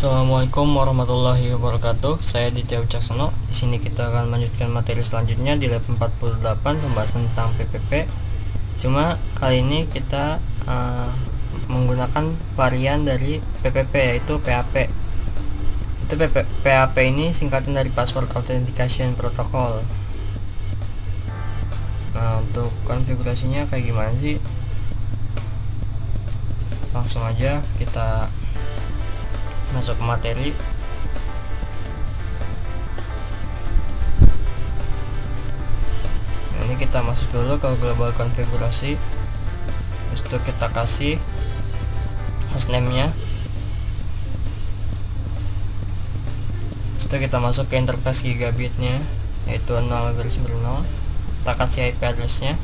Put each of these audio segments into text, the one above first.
Assalamualaikum warahmatullahi wabarakatuh. Saya Ditya Wicaksono. Di sini kita akan melanjutkan materi selanjutnya di lab 48 pembahasan tentang PPP. Cuma kali ini kita menggunakan varian dari PPP, yaitu PAP. PAP ini singkatan dari Password Authentication Protocol. Nah, untuk konfigurasinya kayak gimana sih? Langsung aja kita masuk ke materi. Nah, ini kita masuk dulu ke global konfigurasi. Habis itu kita kasih hostname-nya. Habis itu kita masuk ke interface gigabit-nya, yaitu 0/0. Kita kasih IP address-nya.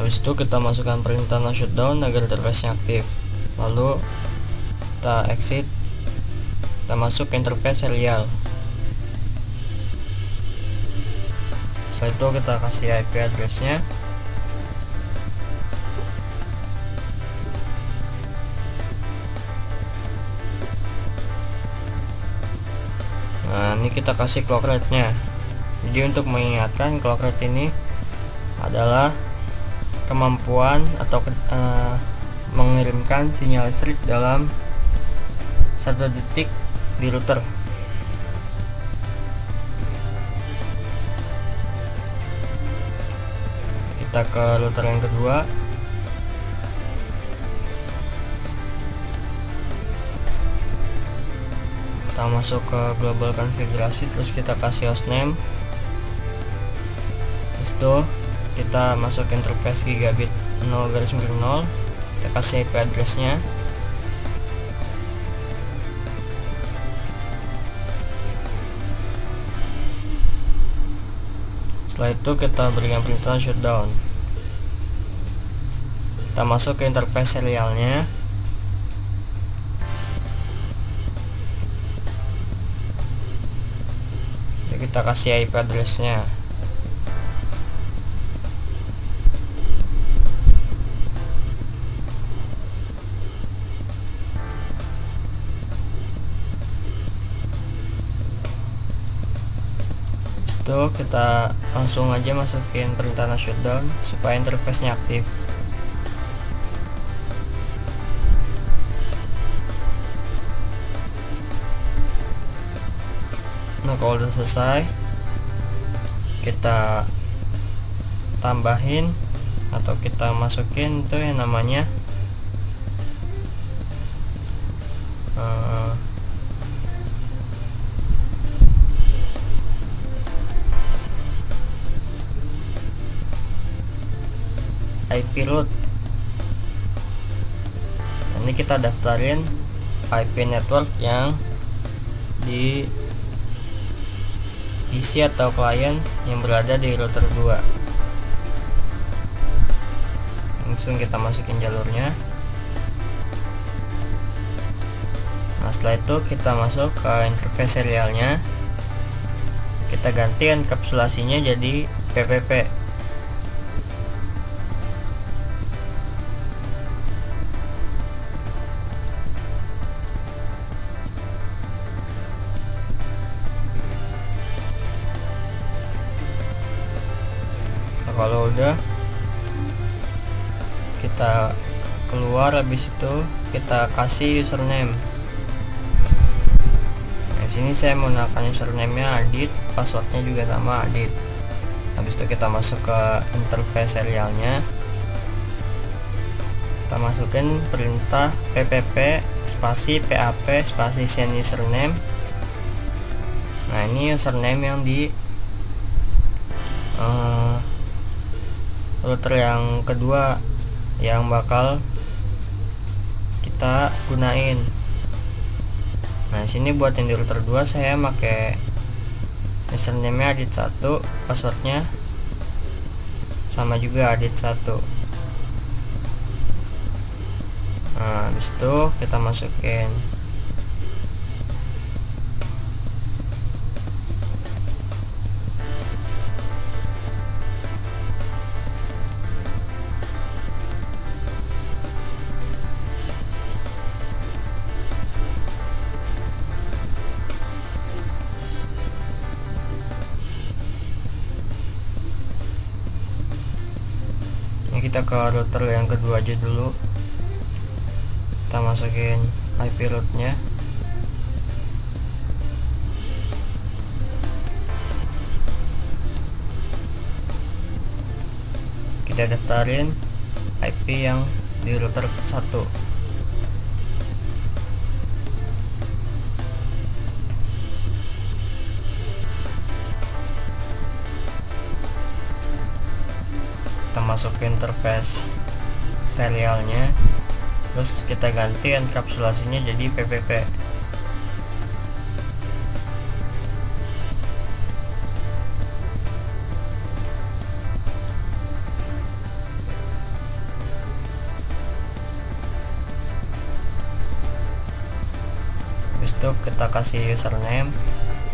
Habis itu kita masukkan perintah no shutdown agar interface-nya aktif. Lalu kita exit, kita masuk ke interface serial. Setelah itu kita kasih IP address-nya. Nah, ini kita kasih clock rate-nya. Jadi untuk mengingatkan, clock rate ini adalah kemampuan atau mengirimkan sinyal listrik dalam 1 detik di router. Kita ke router yang kedua. Kita masuk ke global konfigurasi, terus kita kasih hostname. Terus itu kita masuk ke interface gigabit 0/0. Kita kasih IP address-nya. Setelah itu kita berikan perintah shutdown. Kita masuk ke interface serialnya. Kita kasih IP address-nya. Itu kita langsung aja masukin perintah no shutdown supaya interface-nya aktif. Nah, kalau udah selesai, kita tambahin atau kita masukin itu yang namanya IP root. Ini kita daftarin IP network yang di PC atau klien yang berada di router 2. Langsung kita masukin jalurnya. Nah, setelah itu kita masuk ke interface serialnya. Kita ganti enkapsulasinya jadi PPP. Kalau udah, kita keluar, habis itu kita kasih username. Nah, sini saya menggunakan username-nya Adit, passwordnya juga sama Adit. Habis itu kita masuk ke interface serialnya. Kita masukin perintah ppp spasi pap spasi send username. Nah, ini username yang di router yang kedua yang bakal kita gunain. Nah, sini buat yang di router 2 saya pakai username-nya Adit 1, passwordnya sama juga Adit 1. Nah, habis itu kita masukin kita ke router yang kedua aja dulu. Kita masukin IP route-nya. Kita daftarin IP yang di router 1. Kita masukin interface serialnya, terus kita ganti enkapsulasinya jadi PPP. Habis itu kita kasih username.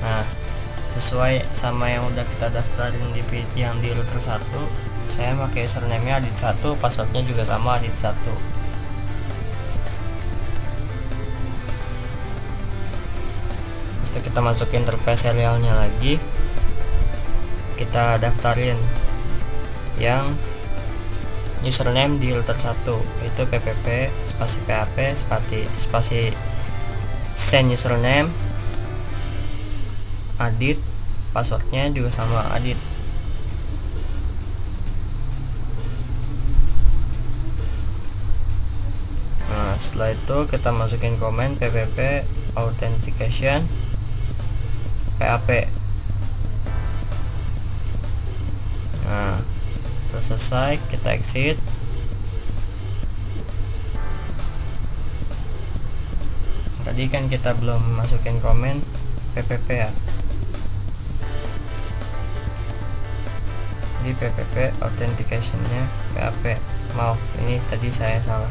Nah, sesuai sama yang udah kita daftarin yang di router 1, saya pakai username-nya adit1, passwordnya juga sama adit1. Habis itu kita masukin interface serialnya lagi, kita daftarin yang username di router 1 itu ppp spasi pap spasi send username adit, passwordnya juga sama adit. Nah, setelah itu kita masukin komen ppp authentication pap. Nah, selesai, kita exit. Tadi kan kita belum masukin komen ppp ya, di ppp authenticationnya pap. Maaf, ini tadi saya salah.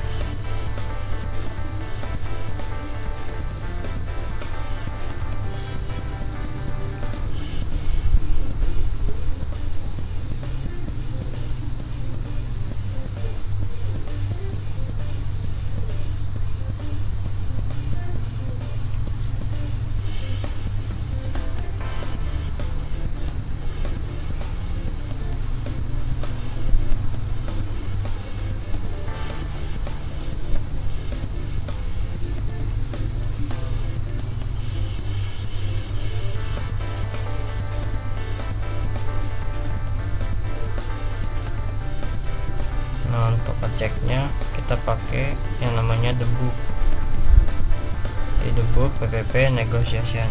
Nah, untuk ngeceknya kita pakai yang namanya debug. Di debug ppp negotiation.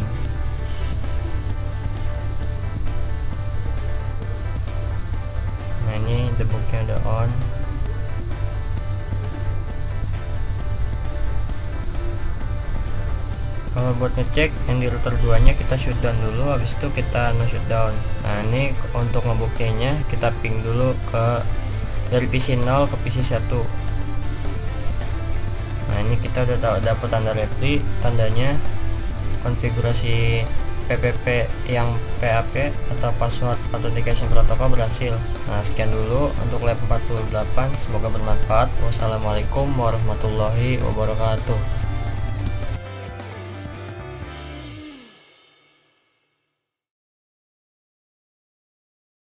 Nah, ini debugnya udah on. Kalau buat ngecek yang di router 2 nya kita shutdown dulu, habis itu kita no shutdown. Nah, ini untuk ngebuktinya kita ping dulu ke dari PC 0 ke PC 1. Nah, ini kita udah dapat tanda repli, tandanya konfigurasi PPP yang PAP atau password authentication protocol berhasil. Nah, sekian dulu untuk lab 48, semoga bermanfaat. Wassalamualaikum warahmatullahi wabarakatuh.